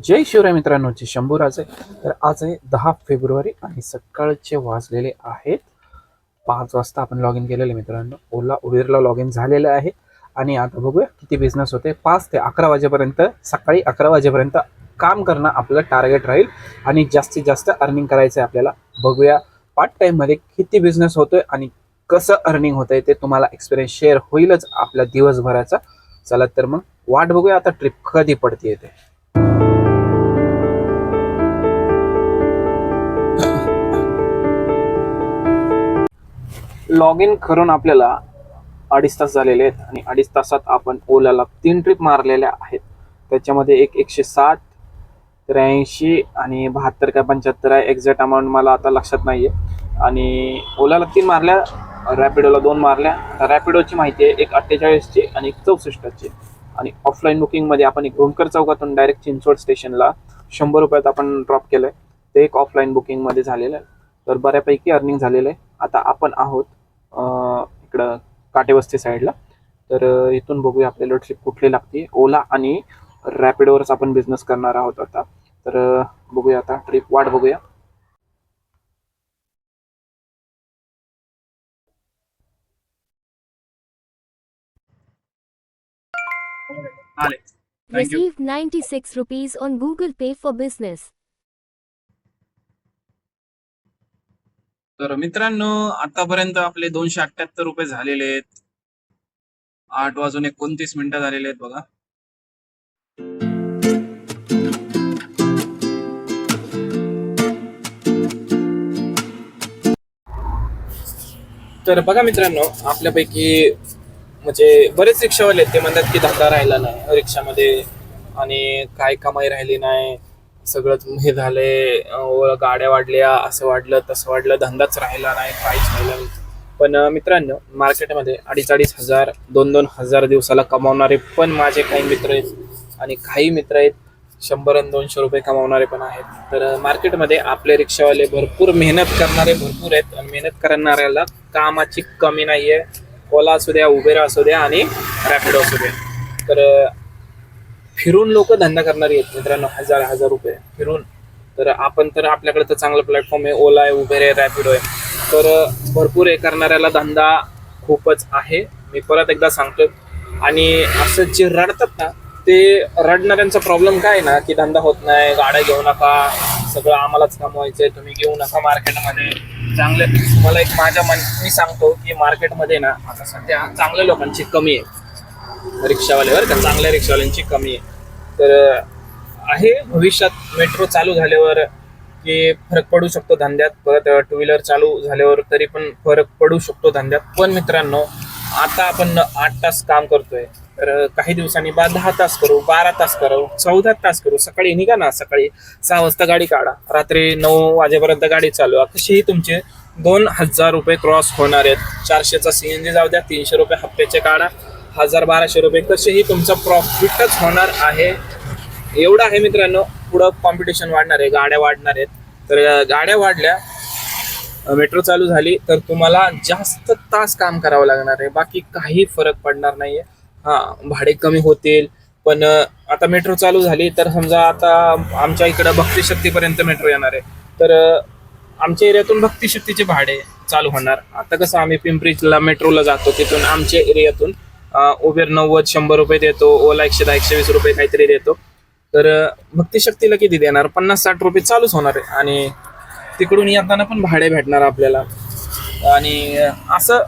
जय शिवराय मित्रांनो, जे शंभूराज आहे. तर आज आहे 10 फेब्रुवारी आणि सकाळचे वाजलेले आहेत 5 वाजता. आपण लॉग इन केलेलं आहे मित्रांनो. ओला उबेरला लॉग इन झालेलं आहे आणि आता बघूया किती बिझनेस होते. 5 ते 11 वाजेपर्यंत, सकाळी 11 वाजेपर्यंत काम करणं आपलं टार्गेट राहील आणि जास्तीत जास्त अर्निंग करायचं आहे आपल्याला. बघूया पार्ट टाईममध्ये किती बिझनेस होतोय आणि कसं अर्निंग होतंय ते तुम्हाला एक्सपिरियन्स शेअर होईलच आपल्या दिवसभराचा. चला तर मग वाट बघूया आता ट्रिप कधी पडते ते. लॉग इन करून आपल्याला 2.5 तास झालेले आहेत आणि 2.5 तासात आपण ओलाला 3 ट्रिप मारलेल्या आहेत. त्याच्यामध्ये एक 107, 83 आणि 72 का 75 आहे. एक्झॅक्ट अमाऊंट मला आता लक्षात नाही आहे. आणि ओलाला 3 मारल्या, रॅपिडोला 2 मारल्या. रॅपिडोची माहिती आहे, एक 48ची आणि एक 64ची. आणि ऑफलाईन बुकिंगमध्ये आपण एक रुणकर चौकातून डायरेक्ट चिंचवड स्टेशनला 100 रुपयात आपण ड्रॉप केलं आहे. ते एक ऑफलाईन बुकिंगमध्ये झालेलं आहे. तर बऱ्यापैकी अर्निंग झालेलं आहे. आता आपण आहोत इकडं काटेवस्ती साईडला. तर इथून बघूया आपल्याला ट्रिप कुठली लागते. ओला आणि रॅपिडोवरच आपण बिझनेस करणार आहोत आता. तर बघूया आता ट्रिप, वाट बघूया. आले, thank you. Received 96 rupees on Google Pay for business. तर मित्रांनो, आतापर्यंत आपले 278 रुपये झालेले आहेत. 8:29 झालेले आहेत बघा. तर बघा मित्रांनो, आपल्यापैकी म्हणजे बरेच रिक्षावाले आहेत, ते म्हणतात की धंदा राहिला नाही रिक्षामध्ये आणि काय कमाई राहिली नाही, सगळंच हे झाले, गाड्या वाढल्या, असं वाढलं तसं वाढलं, धंदाच राहिला नाही, काहीच राहिलं नाही. पण मित्रांनो, मार्केटमध्ये 2,500 हजार 2-2 हजार दिवसाला कमावणारे पण माझे काही मित्र आहेत आणि काही मित्र आहेत 100 आणि 200 रुपये कमावणारे पण आहेत. तर मार्केटमध्ये आपले रिक्षावाले भरपूर मेहनत करणारे भरपूर आहेत आणि मेहनत करणाऱ्याला कामाची कमी नाही आहे. ओला असू द्या, उबेर असू द्या आणि रॅपिडो असू द्या. तर फिरून लोक धंदा करणारी आहेत मित्रांनो, 1000 रुपये फिरून. तर आपण तर आपल्याकडे तर चांगलं प्लॅटफॉर्म आहे, ओला आहे, उबेर आहे, रॅपिडो आहे. तर भरपूर हे करणाऱ्याला धंदा खूपच आहे, मी परत एकदा सांगतो. आणि असं जे रडतात ना, ते रडणाऱ्यांचा प्रॉब्लेम काय ना, की धंदा होत नाही, गाड्या घेऊ नका, सगळं आम्हालाच कमवायचंय, तुम्ही घेऊ नका मार्केटमध्ये. चांगले, मला एक मी सांगतो की मार्केटमध्ये ना आता सध्या चांगल्या लोकांची कमी आहे, रिक्षावाल्यावर का चांगल्या रिक्षावाल्यांची कमी आहे. तर आहे, भविष्यात मेट्रो चालू झाल्यावर की फरक पडू शकतो धंद्यात, परत 2 व्हीलर चालू झाल्यावर तरी पण फरक पडू शकतो धंद्यात. पण मित्रांनो, आता आपण 8 तास काम करतोय, तर काही दिवसांनी 10 तास करू, 12 तास करू, 14 तास करू. सकाळी निघा ना, सकाळी 6 वाजता गाडी काढा, रात्री 9 वाजेपर्यंत गाडी चालवा. कशीही तुमचे 2,000 रुपये क्रॉस होणार आहेत. 400चा CNG जाऊ द्या, 300 रुपये हप्त्याचे काढा, 1,000-1,200 रुपये कसेही तुमचं प्रॉफिटच होणार आहे. एवढं आहे मित्रांनो. पुढं कॉम्पिटिशन वाढणार आहे, गाड्या वाढणार आहेत. तर गाड्या वाढल्या, मेट्रो चालू झाली, तर तुम्हाला जास्त तास काम करावं लागणार आहे, बाकी काही फरक पडणार नाहीये. भाडे कमी होतील. पण आता मेट्रो चालू झाली, तर समजा आता आमच्या इकडं भक्तिशक्तीपर्यंत मेट्रो येणार आहे, तर आमच्या एरियातून भक्तिशक्तीचे भाडे चालू होणार. आता कसं आम्ही पिंपरीला मेट्रोला जातो, तिथून आमच्या एरियातून उबेर 90-100 रुपये देतो, ओला 110-120 रुपये काहीतरी देतो. तर भक्तिशक्तीला किती देणार, 50-60 रुपये चालूच होणार आहे. आणि तिकडून येताना पण भाडे भेटणार आपल्याला. आणि असं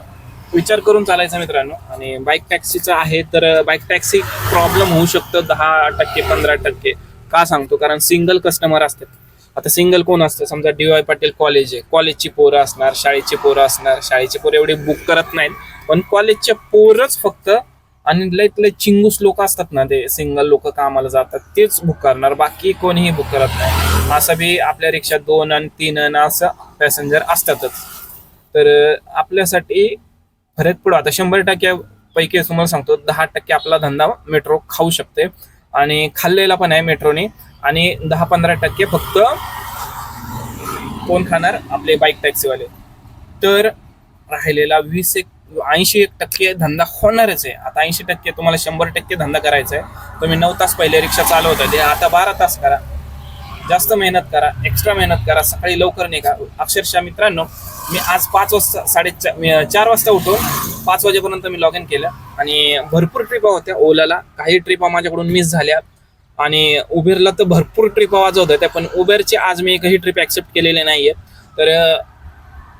विचार करून चालायचं मित्रांनो. आणि बाईक टॅक्सीचं आहे, तर बाईक टॅक्सी प्रॉब्लेम होऊ शकतं 10%, 15%. का सांगतो, कारण सिंगल कस्टमर असतात. आता सिंगल कोण असतं, समजा DY पाटील कॉलेज आहे, कॉलेजची पोरं असणार, शाळेची पोरं असणार. शाळेची पोरं एवढे बुक करत नाहीत, पण कॉलेजच्या पोरच फक्त. आणि लय चिंगूस लोक असतात ना, ते सिंगल लोक कामाला जातात, तेच बुक करणार, बाकी कोणीही बुक करत नाही. असं बी आपल्या रिक्षात 2 आणि 3 आणि असं पॅसेंजर असतातच. तर आपल्यासाठी फरक पडू. आता 100% पैकी तुम्हाला सांगतो 10% आपला धंदा मेट्रो खाऊ शकते आणि खाल्लेला पण आहे मेट्रोने. आणि 10-15% फक्त कोण खाणार, आपले बाईक टॅक्सीवाले. तर राहिलेला 20 80% धंदा होणारच आहे. आता 80% तुम्हाला 100% धंदा करायचा आहे. तुम्ही 9 तास पहिले रिक्षा चालवता ते आता 12 तास करा. जास्त मेहनत करा, एक्स्ट्रा मेहनत करा, सकाळी लवकर निघा. अक्षरशः मित्रांनो, मी आज 5 वाजता 4:30 वाजता उठून 5 वाजेपर्यंत मी लॉग इन केलं आणि भरपूर ट्रिपा होत्या ओलाला. काही ट्रिपा माझ्याकडून मिस झाल्या आणि उबेरला तर भरपूर ट्रिपा वाजवत होत्या, पण उबेरची आज मी एकही ट्रिप ॲक्सेप्ट केलेली नाही आहे. तर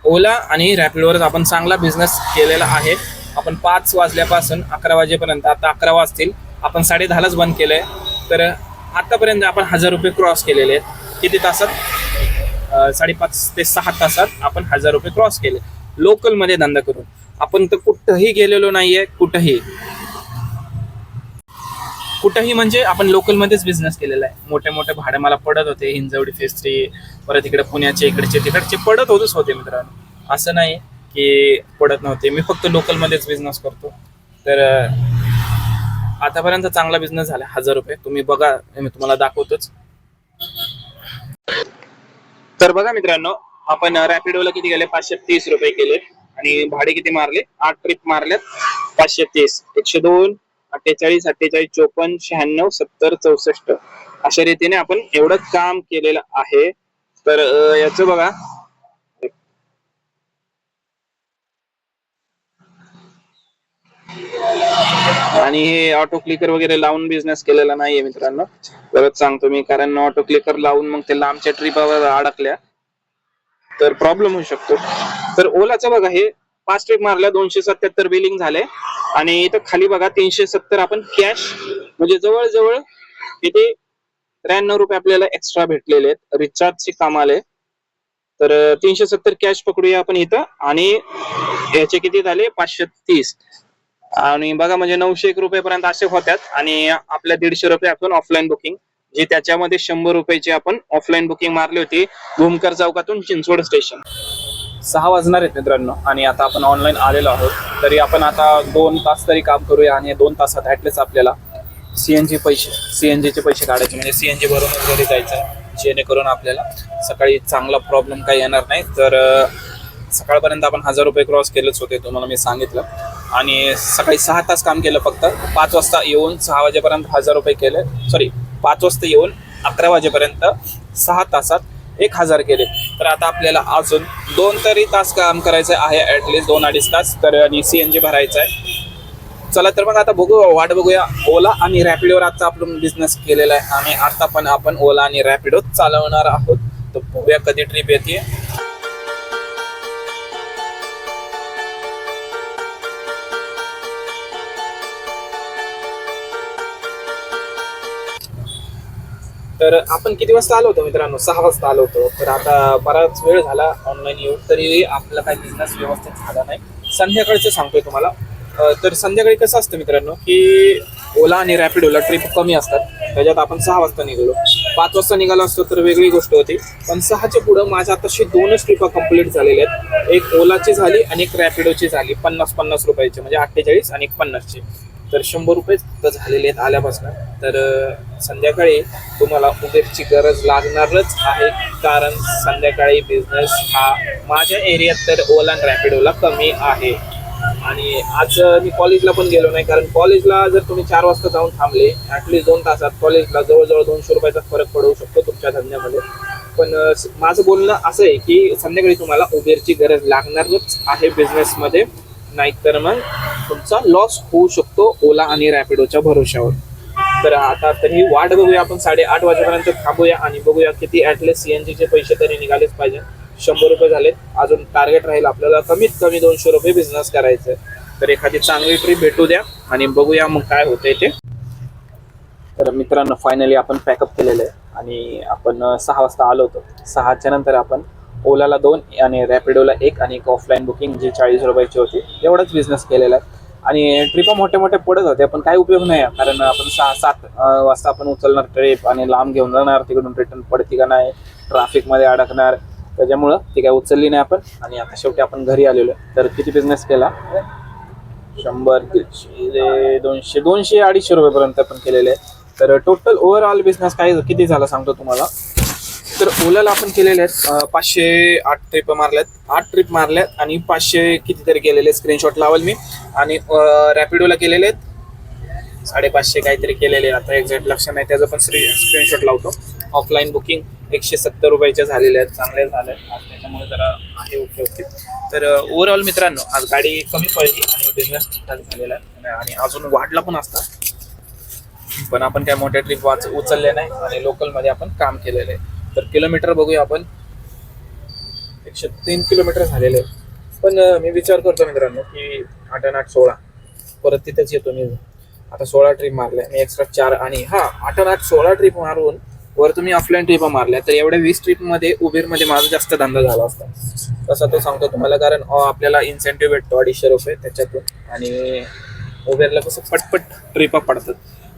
ओला आणि रॅपिडोवर आपण चांगला बिझनेस केलेला आहे. आपण 5 वाजल्यापासून 11 वाजेपर्यंत, आता 11 वाजतील, आपण 10:30लाच बंद केलं आहे. तर आतापर्यंत आपण 1000 रुपये क्रॉस केलेले आहेत. किती तासात? 5.5 ते 6 तासात आपण 1000 रुपये क्रॉस केले लोकलमध्ये धंदा करून. आपण तर कुठंही गेलेलो नाहीये, कुठंही म्हणजे आपण लोकलमध्येच बिझनेस केलेला आहे. मोठे मोठे भाडे मला पडत होते, हिंजवडी फेज 3, परत इकडे पुण्याचे इकडचे तिकडचे पडत होते मित्रांनो. असं नाही की पडत नव्हते, मी फक्त लोकलमध्येच बिझनेस करतो. तर आतापर्यंत चांगला बिझनेस झाला. 1000 रुपये तुम्ही बघा, मी तुम्हाला दाखवतोच. तर बघा मित्रांनो, आपण रॅपिडोला किती गेले? 530 रुपये केले आणि भाडे किती मारले? 8 ट्रिप मारल्यात. 530, 102, 48, 48, 54, 96, 70, 64 अशा रीतीने आपण एवढं काम केलेलं आहे. तर याचं बघा, आणि हे ऑटो क्लिकर वगैरे लावून बिझनेस केलेला नाहीये मित्रांनो, परत सांगतो मी, कारण ऑटो क्लिकर लावून मग ते लांबच्या ट्रिपावर अडकल्या तर प्रॉब्लेम होऊ शकतो. तर ओलाचं बघा, हे 5 ट्रिप मारल्या, 277 बिलिंग झाले आणि इथं खाली बघा 370 आपण कॅश, म्हणजे जवळजवळ किती 93 रुपये आपल्याला एक्स्ट्रा भेटलेले आहेत. रिचार्जचे काम आले. तर 370 कॅश पकडूया आपण इथं आणि याचे किती झाले? 530. आणि बघा, म्हणजे 901 रुपयेपर्यंत असे होत्यात. आणि आपल्या 150 रुपये आपण ऑफलाईन बुकिंग, जे त्याच्यामध्ये 100 रुपयाची आपण ऑफलाईन बुकिंग मारली होती भूमकर चौकातून चिंचवड स्टेशन. 6 वाजणार आहेत मित्रांनो आणि आता आपण ऑनलाईन आलेलो आहोत. तरी आपण आता 2 तास तरी काम करूया आणि 2 तासात ऍटलीस्ट आपल्याला सीएनजीचे पैसे काढायचे, म्हणजे सीएनजी भरूनच घरी जायचं, जेणेकरून आपल्याला सकाळी चांगला प्रॉब्लेम काही येणार नाही. तर सकाळपर्यंत आपण 1000 रुपये क्रॉस केलेच होते, तुम्हाला मी सांगितलं. आणि सकाळी 6 तास काम केलं फक्त. 5 वाजता येऊन 6 वाजेपर्यंत 1000 रुपये केले. 5 वाजता येऊन 11 वाजेपर्यंत 6 तासात 1000 केले. तर आता आपल्याला अजून 2 तरी तास काम करायचं आहे, ऍटलीस्ट 2-2.5 तास. तर आणि सीएनजी भरायचं आहे. चला तर मग आता वाट बघूया. ओला आणि रॅपिडोवर आजचा आपण बिझनेस केलेला आहे आणि आता पण आपण ओला आणि रॅपिडो चालवणार आहोत. तर बघूया कधी ट्रिप येते. तर आपण किती वाजता आलो होतो मित्रांनो? 6 वाजता आलो होतो. तर आता बराच वेळ झाला ऑनलाईन येऊन, तरी आपला काही बिझनेस व्यवस्थित झाला नाही. संध्याकाळचं सांगतोय तुम्हाला. तर संध्याकाळी कसं असतं मित्रांनो, की ओला आणि रॅपिडोला ट्रिप कमी असतात. त्याच्यात आपण 6 वाजता निघालो. 5 वाजता निघालो असतो तर वेगळी गोष्ट होती. पण 6च्या पुढं माझ्या आताशी 2च ट्रिपा कंप्लीट झालेल्या आहेत. एक ओलाची झाली आणि एक रॅपिडोची झाली. 50 रुपयाची, म्हणजे 48 आणि 50ची. तर 100 रुपये तर झालेले आहेत आल्यापासून. तर संध्याकाळी तुम्हाला उबेरची गरज लागणारच आहे, कारण संध्याकाळी बिझनेस हा माझ्या एरियात तर ओला आणि रॅपिडोला कमी आहे. आणि आज मी कॉलेजला पण गेलो नाही, कारण कॉलेजला जर तुम्ही 4 वाजता जाऊन थांबले ॲटलीस्ट 2 तासात, कॉलेजला जवळजवळ 200 रुपयाचा फरक पडू शकतो तुमच्या धंद्यामध्ये. पण माझं बोलणं असं आहे की संध्याकाळी तुम्हाला उबेरची गरज लागणारच आहे बिझनेसमध्ये, नाहीतर मग तुमचा लॉस होऊ शकतो ओला आणि रॅपिडोच्या भरोश्यावर. तर आता तरी वाट बघूया आपण. 8:30 वाजेपर्यंत थांबूया आणि बघूया किती ॲटलीस्ट सीएनजीचे पैसे तरी निघालेच पाहिजे. 100 रुपये झालेत. अजून टार्गेट राहील आपल्याला कमीत कमी 200 रुपये बिझनेस करायचं. तर एखादी चांगली ट्रिप भेटू द्या आणि बघूया मग काय होतंय ते. तर मित्रांनो, फायनली आपण पॅकअप केलेलं आहे आणि आपण 6 वाजता आलो होतो. 6च्या नंतर आपण ओलाला 2 आणि रॅपिडोला 1 आणि एक ऑफलाईन बुकिंग जी 40 रुपयाची होती, एवढाच बिझनेस केलेला आहे. आणि ट्रिपा मोठे पडत होत्या, पण काही उपयोग नाही, कारण आपण 6-7 वाजता आपण उचलणार ट्रिप आणि लांब घेऊन जाणार, तिकडून रिटर्न पडती का नाही, ट्रॅफिकमध्ये अडकणार, त्याच्यामुळं ती काय उचलली नाही आपण. आणि आता शेवटी आपण घरी आलेलो. तर किती बिझनेस केला? 100, 150, 200, 200-250 रुपयेपर्यंत आपण केलेले आहे. तर टोटल ओव्हरऑल बिझनेस काय किती झाला सांगतो तुम्हाला. तर ओलाला आपण केलेले आहेत 508 ट्रिप मारल्यात, 8 ट्रिप मारल्यात आणि 500 कितीतरी केलेले स्क्रीनशॉट लावल मी. आणि रॅपिडोला केलेले आहेत 550 काहीतरी केलेले, आता एक्झॅक्ट लक्ष नाही त्याचं, पण स्क्रीनशॉट लावतो. ऑफलाईन बुकिंग 170 रुपयाच्या झालेल्या आहेत, चांगले झाले आज, त्याच्यामुळे जरा आहे ओके ओके. तर ओव्हरऑल मित्रांनो आज गाडी कमी पडली आणि बिझनेस ठीकठाक झालेला आहे आणि अजून वाढला पण असता, पण आपण काय मोठ्या ट्रिप उचलल्या नाही आणि लोकलमध्ये आपण काम केलेलं आहे. तर किलोमीटर बघूया आपण, 103 किलोमीटर झालेले आहे. पण मी विचार करतो मित्रांनो की 8 आणि 8 16 परत तिथेच येतो मी. आता 16 ट्रिप मारल्या मी, एक्स्ट्रा 4 आणि 8 आणि 8 16 ट्रिप मारून वर तुम्ही ऑफलाईन ट्रिप मारल्या, तर एवढ्या 20 ट्रिपमध्ये उबेरमध्ये माझा जास्त धंदा झाला असता. तसा तो सांगतो तुम्हाला, कारण आपल्याला इन्सेंटिव्ह भेटतो 250 रुपये त्याच्यातून, आणि उबेरला कसं पटपट ट्रिपा पडतात,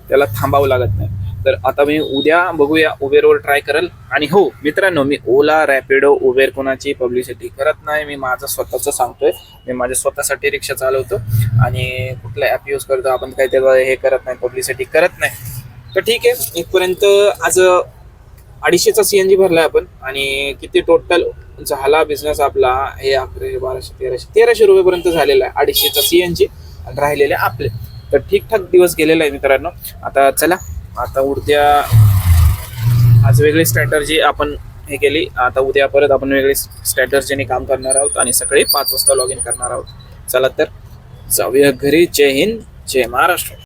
त्याला थांबावं लागत नाही. तर आता मी उद्या बघूया उबेरवर ट्राय करेल. आणि हो मित्रांनो, मी ओला, रॅपिडो, उबेर कोणाची पब्लिसिटी करत नाही, मी माझं स्वतःचं सांगतोय. मी माझ्या स्वतःसाठी रिक्षा चालवतो आणि कुठला ॲप यूज करतो, आपण काही त्याला हे करत नाही, पब्लिसिटी करत नाही. तर ठीक आहे, इथपर्यंत आज 250चा CNG भरलाय आपण आणि किती टोटल झाला बिझनेस आपला, हे 1100 1200 1300 रुपयेपर्यंत झालेला आहे 250चा CNG आणि राहिलेले आपले. तर ठीकठाक दिवस गेलेला आहे मित्रांनो. आता चला, आता उद्या आज वेगळी स्ट्रॅटर्जी आपण हे केली, आता उद्या परत आपण वेगळी स्ट्रॅटर्जीने काम करणार आहोत आणि सकाळी 5 वाजता लॉग इन करणार आहोत. चला तर जाऊया घरी. जय हिंद, जय महाराष्ट्र.